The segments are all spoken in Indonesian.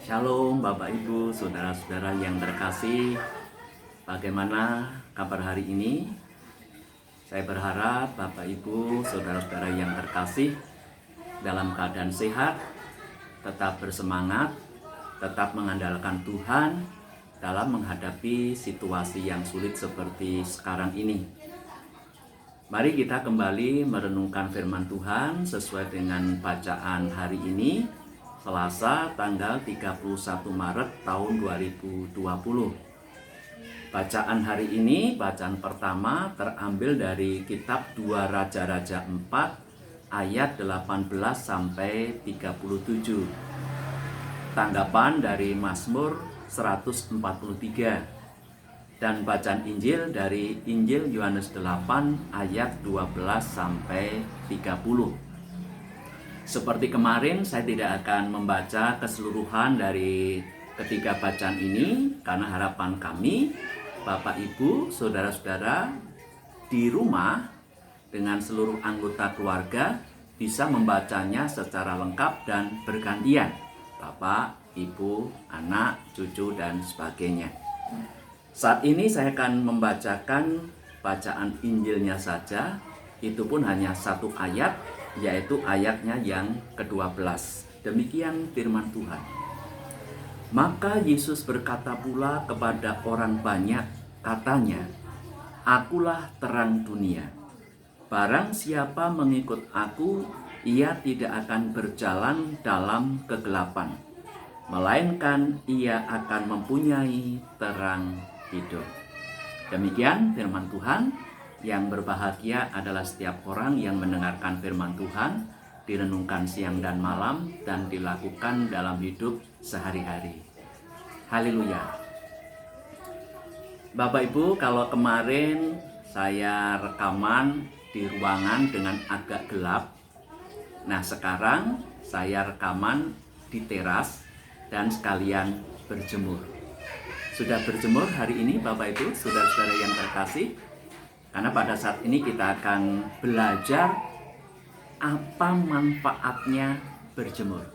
Shalom Bapak Ibu, Saudara-saudara yang terkasih. Bagaimana kabar hari ini? Saya berharap Bapak Ibu, Saudara-saudara yang terkasih dalam keadaan sehat, tetap bersemangat, tetap mengandalkan Tuhan dalam menghadapi situasi yang sulit seperti sekarang ini. Mari kita kembali merenungkan firman Tuhan sesuai dengan bacaan hari ini, Selasa tanggal 31 Maret tahun 2020. Bacaan hari ini, bacaan pertama terambil dari kitab 2 Raja-Raja 4 ayat 18 sampai 37. Tanggapan dari Mazmur 143 dan bacaan Injil dari Injil Yohanes 8 ayat 12 sampai 30. Seperti kemarin, saya tidak akan membaca keseluruhan dari ketiga bacaan ini karena harapan kami, Bapak Ibu, Saudara-saudara di rumah dengan seluruh anggota keluarga bisa membacanya secara lengkap dan bergantian. Bapak, Ibu, anak, cucu, dan sebagainya. Saat ini saya akan membacakan bacaan Injilnya saja, itu pun hanya satu ayat, yaitu ayatnya yang ke-12. Demikian firman Tuhan. Maka Yesus berkata pula kepada orang banyak, katanya, "Akulah terang dunia. Barang siapa mengikut aku, ia tidak akan berjalan dalam kegelapan, melainkan ia akan mempunyai terang hidup." Demikian firman Tuhan. Yang berbahagia adalah setiap orang yang mendengarkan firman Tuhan, direnungkan siang dan malam, dan dilakukan dalam hidup sehari-hari. Haleluya. Bapak Ibu, kalau kemarin saya rekaman di ruangan dengan agak gelap, nah sekarang saya rekaman di teras dan sekalian berjemur. Sudah berjemur hari ini Bapak Ibu, saudara-saudara yang terkasih? Karena pada saat ini kita akan belajar apa manfaatnya berjemur.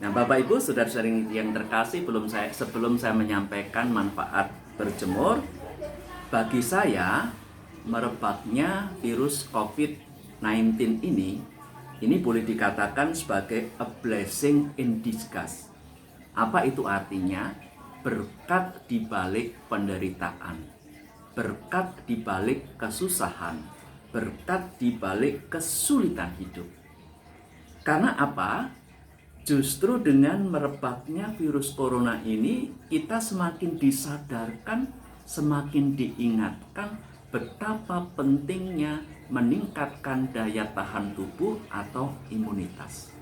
Nah, Bapak Ibu, saudara-saudara yang terkasih, sebelum saya menyampaikan manfaat berjemur, bagi saya merebaknya virus COVID-19 ini boleh dikatakan sebagai a blessing in disguise. Apa itu artinya? Berkat di balik penderitaan. Berkat di balik kesusahan, berkat di balik kesulitan hidup. Karena apa? Justru dengan merebaknya virus corona ini, kita semakin disadarkan, semakin diingatkan betapa pentingnya meningkatkan daya tahan tubuh atau imunitas.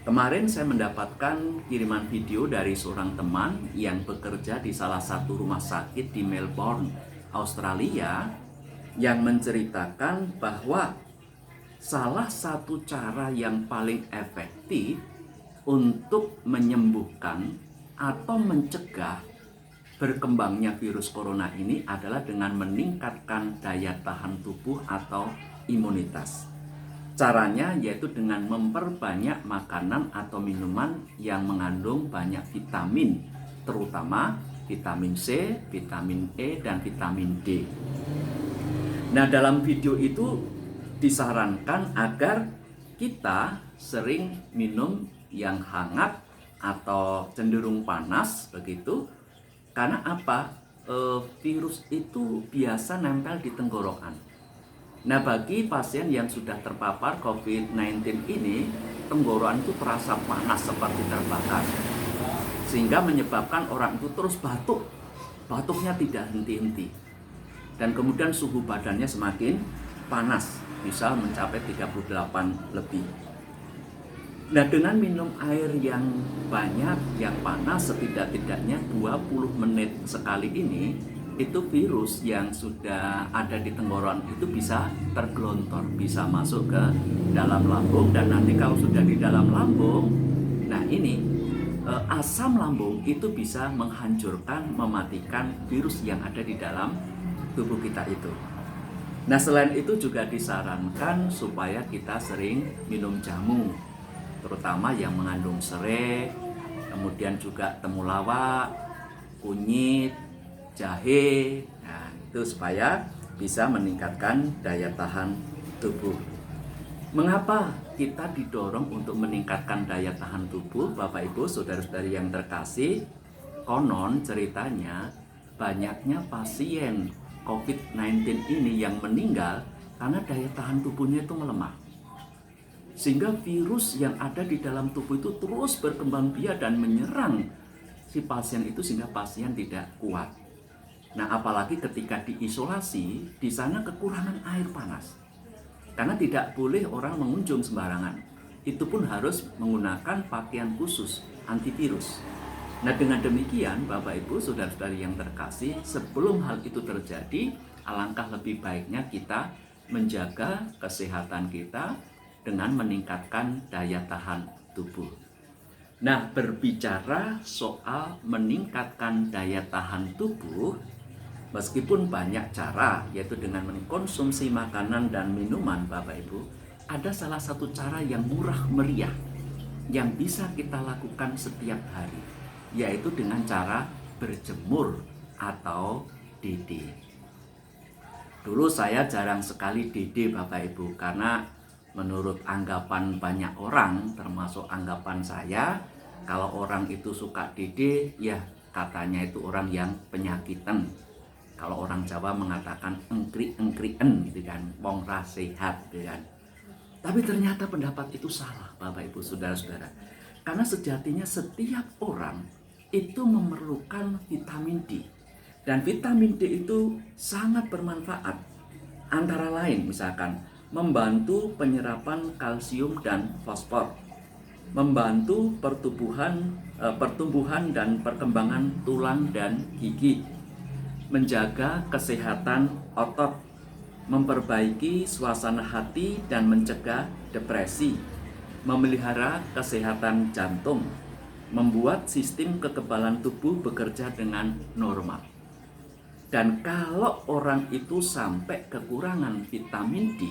Kemarin saya mendapatkan kiriman video dari seorang teman yang bekerja di salah satu rumah sakit di Melbourne, Australia, yang menceritakan bahwa salah satu cara yang paling efektif untuk menyembuhkan atau mencegah berkembangnya virus corona ini adalah dengan meningkatkan daya tahan tubuh atau imunitas. Caranya yaitu dengan memperbanyak makanan atau minuman yang mengandung banyak vitamin, terutama vitamin C, vitamin E, dan vitamin D. Nah, dalam video itu disarankan agar kita sering minum yang hangat atau cenderung panas begitu. Karena apa? Virus itu biasa nempel di tenggorokan. Nah, bagi pasien yang sudah terpapar COVID-19 ini, tenggorokan itu terasa panas seperti terbakar, sehingga menyebabkan orang itu terus batuk. Batuknya tidak henti-henti. Dan kemudian suhu badannya semakin panas, bisa mencapai 38 lebih. Nah, dengan minum air yang banyak, yang panas setidak-tidaknya 20 menit sekali ini, itu virus yang sudah ada di tenggorokan itu bisa tergelontor, bisa masuk ke dalam lambung, dan nanti kalau sudah di dalam lambung, nah ini asam lambung itu bisa menghancurkan, mematikan virus yang ada di dalam tubuh kita itu. Nah, selain itu juga disarankan supaya kita sering minum jamu, terutama yang mengandung serai, kemudian juga temulawak, kunyit, jahe. Nah, itu supaya bisa meningkatkan daya tahan tubuh. Mengapa kita didorong untuk meningkatkan daya tahan tubuh, Bapak Ibu, saudara-saudari yang terkasih? Konon ceritanya banyaknya pasien COVID-19 ini yang meninggal karena daya tahan tubuhnya itu melemah. Sehingga virus yang ada di dalam tubuh itu terus berkembang biak dan menyerang si pasien itu sehingga pasien tidak kuat. Nah, apalagi ketika diisolasi, di sana kekurangan air panas. Karena tidak boleh orang mengunjung sembarangan. Itu pun harus menggunakan pakaian khusus antivirus. Nah, dengan demikian Bapak Ibu saudara-saudari yang terkasih, sebelum hal itu terjadi, alangkah lebih baiknya kita menjaga kesehatan kita dengan meningkatkan daya tahan tubuh. Nah, berbicara soal meningkatkan daya tahan tubuh, meskipun banyak cara, yaitu dengan mengkonsumsi makanan dan minuman, Bapak Ibu, ada salah satu cara yang murah meriah yang bisa kita lakukan setiap hari, yaitu dengan cara berjemur atau DD. Dulu saya jarang sekali DD, Bapak Ibu, karena menurut anggapan banyak orang, termasuk anggapan saya, kalau orang itu suka DD, ya katanya itu orang yang penyakitan. Kalau orang Jawa mengatakan engkri-engkrien gitu kan, wong ra sehat gitu kan. Tapi ternyata pendapat itu salah, Bapak Ibu saudara-saudara. Karena sejatinya setiap orang itu memerlukan vitamin D. Dan vitamin D itu sangat bermanfaat. Antara lain misalkan membantu penyerapan kalsium dan fosfor, membantu pertumbuhan dan perkembangan tulang dan gigi, menjaga kesehatan otot, memperbaiki suasana hati dan mencegah depresi, memelihara kesehatan jantung, membuat sistem kekebalan tubuh bekerja dengan normal. Dan kalau orang itu sampai kekurangan vitamin D,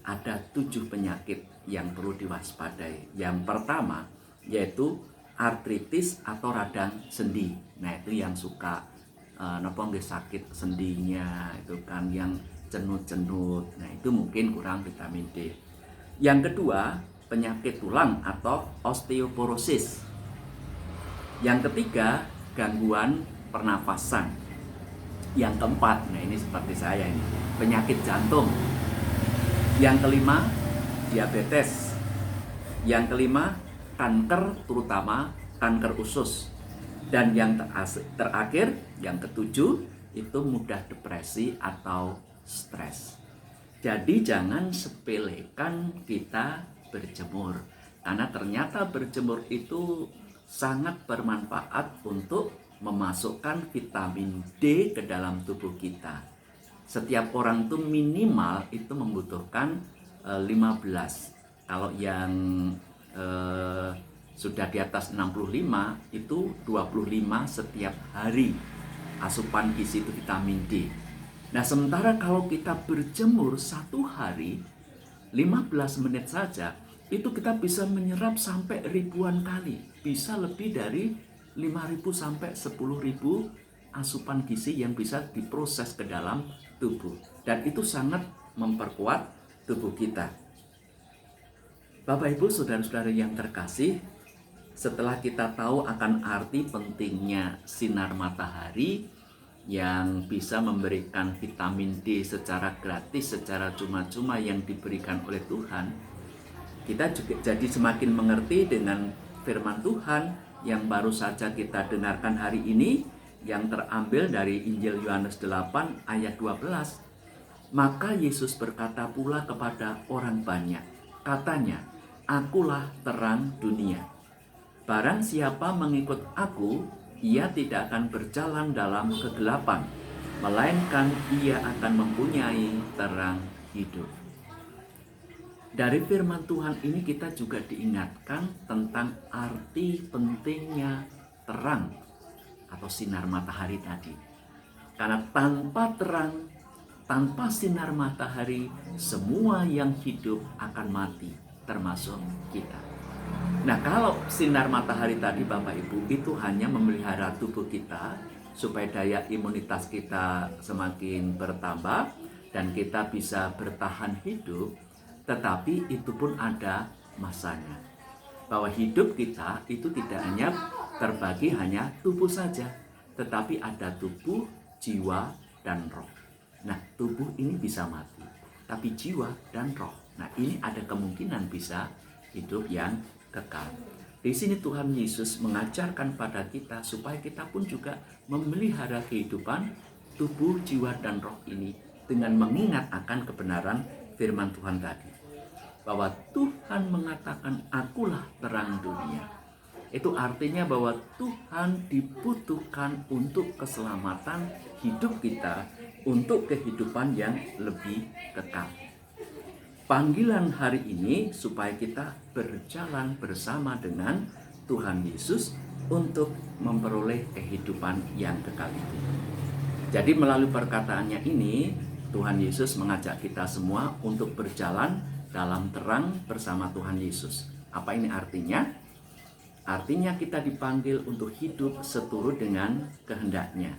ada 7 penyakit yang perlu diwaspadai. Yang pertama yaitu artritis atau radang sendi. Nah, itu yang suka sakit sendinya itu kan, yang cenut-cenut. Nah, itu mungkin kurang vitamin D. Yang kedua, penyakit tulang atau osteoporosis. Yang ketiga, gangguan pernafasan. Yang keempat, nah ini seperti saya ini, penyakit jantung. Yang kelima, diabetes. Yang kelima, kanker, terutama kanker usus. Dan yang terakhir, yang ketujuh, itu mudah depresi atau stres. Jadi jangan sepelekan kita berjemur. Karena ternyata berjemur itu sangat bermanfaat untuk memasukkan vitamin D ke dalam tubuh kita. Setiap orang itu minimal itu membutuhkan 15. Kalau yang sudah di atas 65 itu 25 setiap hari asupan gizi itu vitamin D. Nah, sementara kalau kita berjemur satu hari 15 menit saja, itu kita bisa menyerap sampai ribuan kali, bisa lebih dari 5.000 sampai 10.000 asupan gizi yang bisa diproses ke dalam tubuh, dan itu sangat memperkuat tubuh kita. Bapak Ibu saudara-saudara yang terkasih, setelah kita tahu akan arti pentingnya sinar matahari yang bisa memberikan vitamin D secara gratis, secara cuma-cuma yang diberikan oleh Tuhan, kita juga jadi semakin mengerti dengan firman Tuhan yang baru saja kita dengarkan hari ini, yang terambil dari Injil Yohanes 8 ayat 12. Maka Yesus berkata pula kepada orang banyak, katanya, "Akulah terang dunia. Barang siapa mengikut aku, ia tidak akan berjalan dalam kegelapan, melainkan ia akan mempunyai terang hidup." Dari firman Tuhan ini kita juga diingatkan tentang arti pentingnya terang atau sinar matahari tadi. Karena tanpa terang, tanpa sinar matahari, semua yang hidup akan mati, termasuk kita. Nah, kalau sinar matahari tadi Bapak Ibu itu hanya memelihara tubuh kita supaya daya imunitas kita semakin bertambah dan kita bisa bertahan hidup, tetapi itu pun ada masanya. Bahwa hidup kita itu tidak hanya terbagi hanya tubuh saja, tetapi ada tubuh, jiwa, dan roh. Nah, tubuh ini bisa mati, tapi jiwa dan roh, nah ini ada kemungkinan bisa hidup yang kekal. Di sini Tuhan Yesus mengajarkan pada kita supaya kita pun juga memelihara kehidupan tubuh, jiwa, dan roh ini dengan mengingat akan kebenaran firman Tuhan tadi. Bahwa Tuhan mengatakan, akulah terang dunia. Itu artinya bahwa Tuhan dibutuhkan untuk keselamatan hidup kita, untuk kehidupan yang lebih kekal. Panggilan hari ini supaya kita berjalan bersama dengan Tuhan Yesus untuk memperoleh kehidupan yang kekal itu. Jadi melalui perkataannya ini, Tuhan Yesus mengajak kita semua untuk berjalan dalam terang bersama Tuhan Yesus. Apa ini artinya? Artinya kita dipanggil untuk hidup seturut dengan kehendaknya.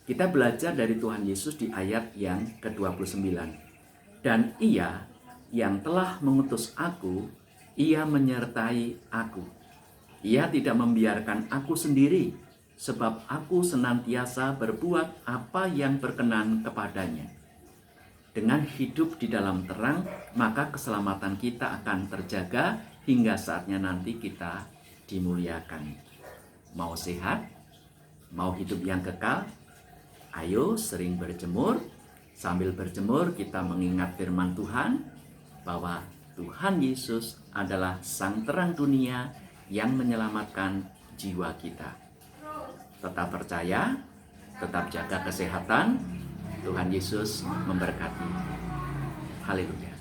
Kita belajar dari Tuhan Yesus di ayat yang ke-29. Dan Ia yang telah mengutus aku, Ia menyertai aku. Ia tidak membiarkan aku sendiri, sebab aku senantiasa berbuat apa yang berkenan kepadanya. Dengan hidup di dalam terang, maka keselamatan kita akan terjaga hingga saatnya nanti kita dimuliakan. Mau sehat? Mau hidup yang kekal? Ayo sering berjemur. Sambil berjemur kita mengingat firman Tuhan, bahwa Tuhan Yesus adalah sang terang dunia yang menyelamatkan jiwa kita. Tetap percaya, tetap jaga kesehatan. Tuhan Yesus memberkati. Haleluya.